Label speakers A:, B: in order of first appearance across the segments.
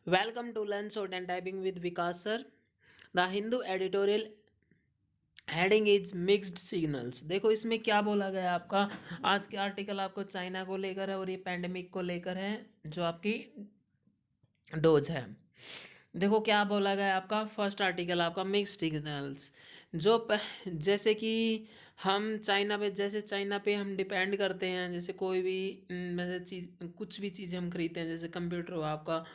A: Welcome to Learn Short and Typing with Vikas sir. The Hindu editorial heading is mixed signals. देखो इसमें क्या बोला गया है आपका। आज के आर्टिकल आपको चाइना को लेकर है और ये पैंडेमिक को लेकर है जो आपकी डोज है। देखो क्या बोला गया है आपका। फर्स्ट आर्टिकल आपका मिक्स्ड सिग्नल्स। जैसे कि हम चाइना पे हम डिपेंड करते हैं। जैसे कोई भी वैसे चीज़ कुछ भी चीज़ें हम खरीदते हैं, जैसे कंप्यूटर हुआ आपका,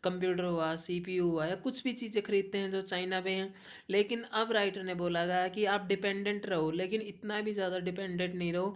A: कंप्यूटर हुआ, सीपीयू हुआ, या कुछ भी चीज़ें खरीदते हैं जो चाइना पे हैं। लेकिन अब राइटर ने बोला गया कि आप डिपेंडेंट रहो, लेकिन इतना भी ज़्यादा डिपेंडेंट नहीं रहो।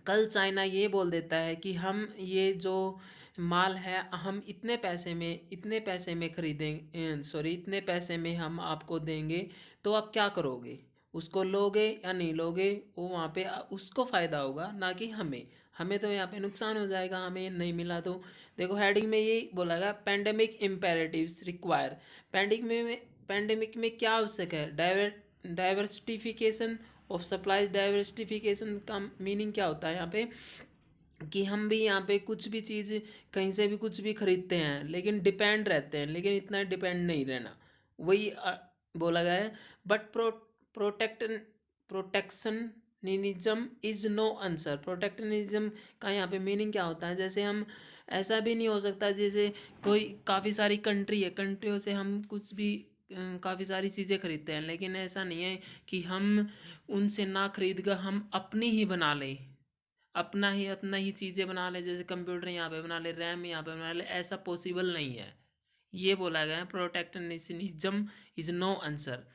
A: कल चाइना ये बोल देता है कि हम ये जो माल है हम इतने पैसे में खरीदेंगे, सॉरी इतने पैसे में हम आपको देंगे, तो आप क्या करोगे? उसको लोगे या नहीं लोगे? वो वहाँ पे उसको फ़ायदा होगा, ना कि हमें। हमें तो यहाँ पे नुकसान हो जाएगा, हमें नहीं मिला तो। देखो हेडिंग में ये बोला गया, पैंडेमिक इम्पेरेटिव्स रिक्वायर। पैंडेमिक में क्या आवश्यक है? Diversification of supply. डाइवर्सिफिकेशन का मीनिंग क्या होता है यहाँ पे? कि हम भी यहाँ पे कुछ भी चीज़ कहीं से भी कुछ भी खरीदते हैं, लेकिन डिपेंड रहते हैं, लेकिन इतना डिपेंड नहीं रहना। वही बोला गया है। But protect protectionism is no answer. Protectionism का यहाँ पे मीनिंग क्या होता है? जैसे हम ऐसा भी नहीं हो सकता, जैसे कोई काफ़ी सारी कंट्री है, कंट्रियों से हम कुछ भी काफ़ी सारी चीज़ें खरीदते हैं, लेकिन ऐसा नहीं है कि हम उनसे ना खरीद कर हम अपनी ही बना लें, अपना ही चीज़ें बना ले। जैसे कंप्यूटर यहाँ पे बना ले, रैम यहाँ पे बना ले, ऐसा पॉसिबल नहीं है। ये बोला गया है प्रोटेक्शनिज्म इज नो आंसर।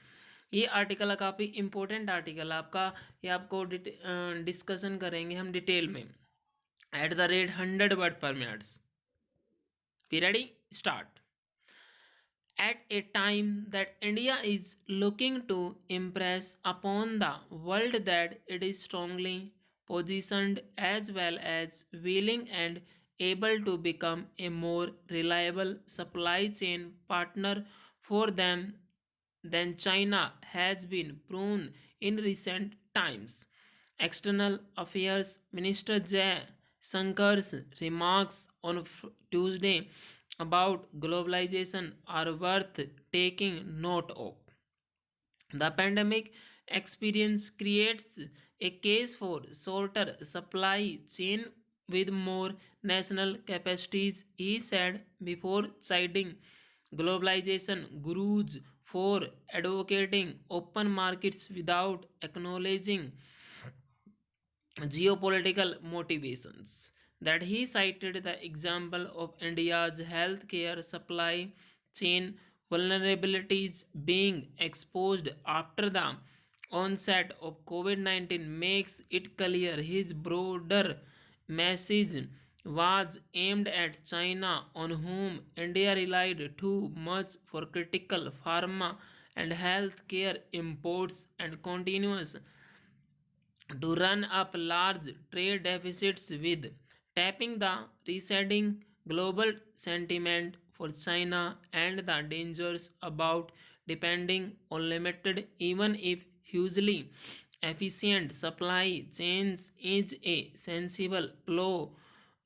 A: ये आर्टिकल काफ़ी इंपॉर्टेंट आर्टिकल आपका। ये आपको डिस्कशन करेंगे हम डिटेल में। At the rate 100 word per minute। Be ready, start. At a time that India is looking to impress upon the world that it is strongly positioned as well as willing and able to become a more reliable supply chain partner for them than China has been proven in recent times. External Affairs Minister Jay Shankar's remarks on Tuesday about globalization are worth taking note of. The pandemic experience creates a case for shorter supply chain with more national capacities, he said, before citing globalization gurus for advocating open markets without acknowledging geopolitical motivations. That he cited the example of India's healthcare supply chain vulnerabilities being exposed after the onset of COVID 19 makes it clear his broader message was aimed at China, on whom India relied too much for critical pharma and healthcare imports and continues to run up large trade deficits with. Tapping the receding global sentiment for China and the dangers about depending on limited, even if hugely efficient supply chains is a sensible plow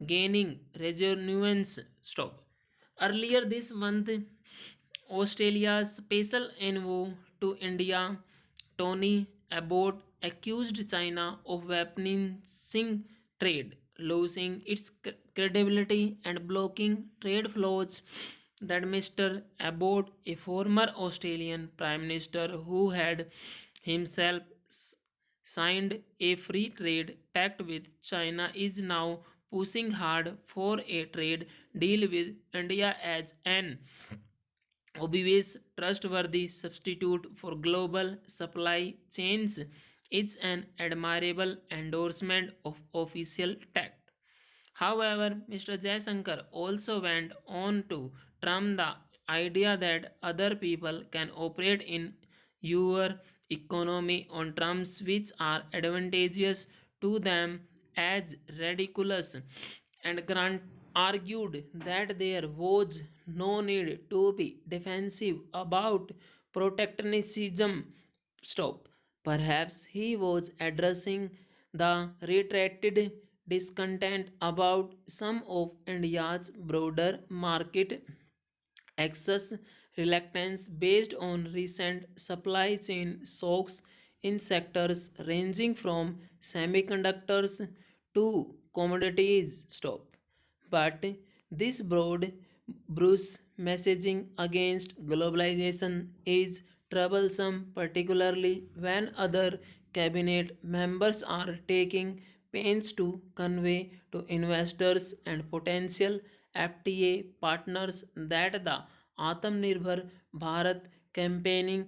A: gaining resonance. Stop. Earlier this month, Australia's special envoy to India, Tony Abbott, accused China of weaponizing trade, losing its credibility and blocking trade flows. That Mr. Abbott, a former Australian Prime Minister who had himself signed a free trade pact with China, is now pushing hard for a trade deal with India as an obvious trustworthy substitute for global supply chains. Is an admirable endorsement of official tact. However, Mr. Jaishankar also went on to trump the idea that other people can operate in your economy on terms which are advantageous to them as ridiculous, and Grant argued that there was no need to be defensive about protectionism. Stop. Perhaps he was addressing the retracted discontent about some of India's broader market excess reluctance based on recent supply chain shocks in sectors ranging from semiconductors to commodities. Stop. But this broad brush messaging against globalization is troublesome, particularly when other cabinet members are taking pains to convey to investors and potential FTA partners that the Atmanirbhar Bharat campaigning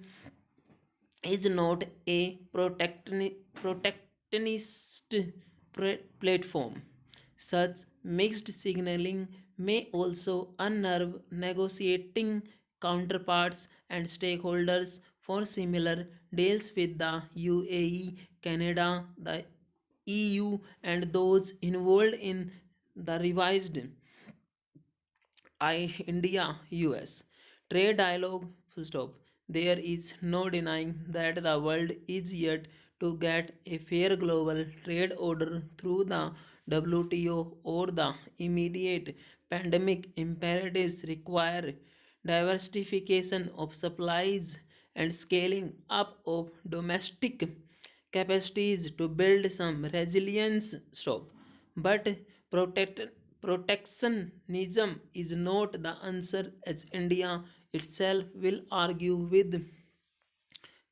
A: is not a protectionist platform. Such mixed signaling may also unnerve negotiating counterparts and stakeholders for similar deals with the UAE, Canada, the EU, and those involved in the revised India US trade dialogue. Full stop. There is no denying that the world is yet to get a fair global trade order through the WTO or the immediate pandemic imperatives require diversification of supplies and scaling up of domestic capacities to build some resilience. Stop. But protect, protectionism is not the answer, as India itself will argue with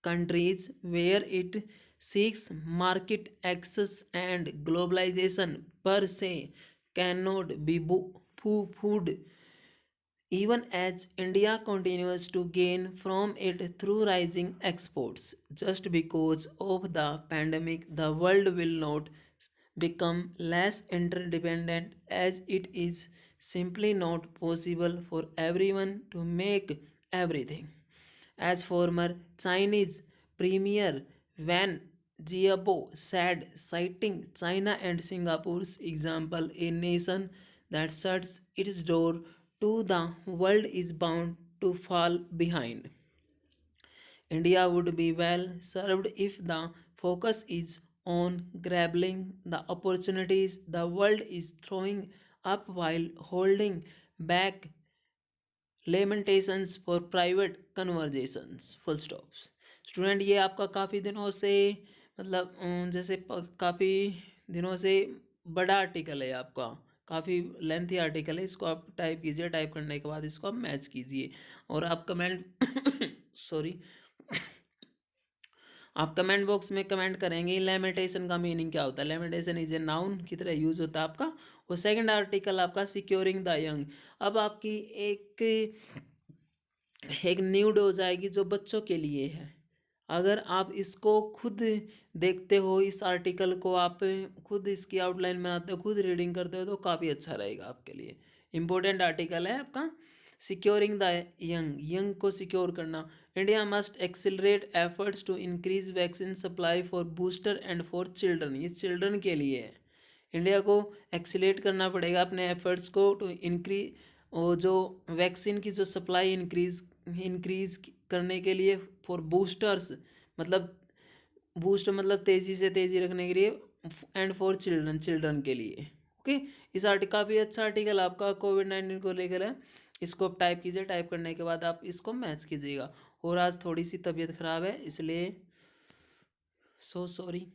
A: countries where it seeks market access and globalization per se cannot be pooh-poohed even as India continues to gain from it through rising exports. Just because of the pandemic, the world will not become less interdependent, as it is simply not possible for everyone to make everything. As former Chinese Premier Wen Jiabo said, citing China and Singapore's example, a nation that shuts its door to the world is bound to fall behind. India would be well served if the focus is on grabbing the opportunities the world is throwing up while holding back lamentations for private conversations full stops. Student ये आपका काफ़ी दिनों से मतलब जैसे काफ़ी दिनों से बड़ा आर्टिकल है आपका, काफ़ी लेंथी आर्टिकल है, इसको आप टाइप कीजिए, टाइप करने के बाद इसको आप मैच कीजिए और आप कमेंट सॉरी आप कमेंट बॉक्स में कमेंट करेंगे लेमिटेशन का मीनिंग क्या होता है। लेमिटेशन इज ए नाउन की तरह यूज होता है आपका। और सेकंड आर्टिकल आपका सिक्योरिंग द यंग। अब आपकी एक एक न्यूड हो जाएगी जो बच्चों के लिए है। अगर आप इसको खुद देखते हो, इस आर्टिकल को आप खुद इसकी आउटलाइन बनाते हो, खुद रीडिंग करते हो तो काफ़ी अच्छा रहेगा आपके लिए। इम्पोर्टेंट आर्टिकल है आपका सिक्योरिंग द यंग, यंग को सिक्योर करना। India must accelerate efforts to increase vaccine supply for booster and for children. ये चिल्ड्रन के लिए है। इंडिया को एक्सिलेट करना पड़ेगा अपने एफर्ट्स को टू इंक्रीज, और जो वैक्सीन की जो सप्लाई इंक्रीज करने के लिए फॉर बूस्टर्स मतलब बूस्ट मतलब तेज़ी से तेज़ी रखने के लिए, एंड फॉर चिल्ड्रन चिल्ड्रन के लिए। ओके, इस आर्टिकल काफ़ी अच्छा आर्टिकल आपका कोविड-19 को लेकर है। इसको आप टाइप कीजिए, टाइप करने के बाद आप इसको मैच कीजिएगा। और आज थोड़ी सी तबीयत ख़राब है इसलिए सो सॉरी।